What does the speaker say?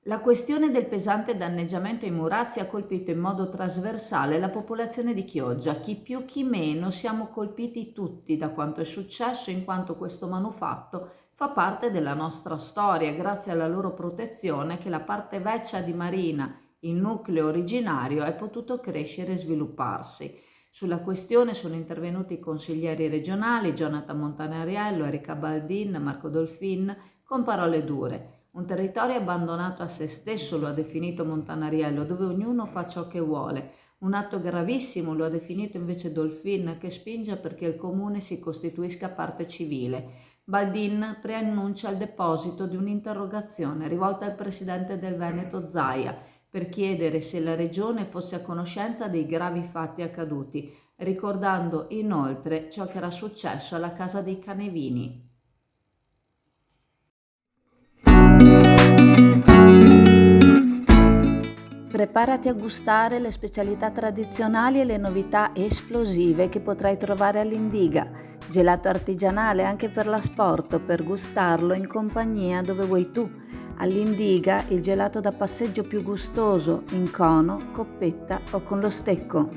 La questione del pesante danneggiamento ai murazzi ha colpito in modo trasversale la popolazione di Chioggia. Chi più chi meno siamo colpiti tutti da quanto è successo, in quanto questo manufatto fa parte della nostra storia. Grazie alla loro protezione che la parte vecchia di Marina, il nucleo originario, è potuto crescere e svilupparsi. Sulla questione sono intervenuti i consiglieri regionali Jonathan Montanariello, Erika Baldin, Marco Dolfin, con parole dure. Un territorio abbandonato a se stesso, lo ha definito Montanariello, dove ognuno fa ciò che vuole. Un atto gravissimo, lo ha definito invece Dolfin, che spinge perché il comune si costituisca parte civile. Baldin preannuncia il deposito di un'interrogazione rivolta al presidente del Veneto Zaia per chiedere se la regione fosse a conoscenza dei gravi fatti accaduti, ricordando inoltre ciò che era successo alla casa dei Canevini. Preparati a gustare le specialità tradizionali e le novità esplosive che potrai trovare all'Indiga. Gelato artigianale anche per l'asporto, per gustarlo in compagnia dove vuoi tu. All'Indiga il gelato da passeggio più gustoso, in cono, coppetta o con lo stecco.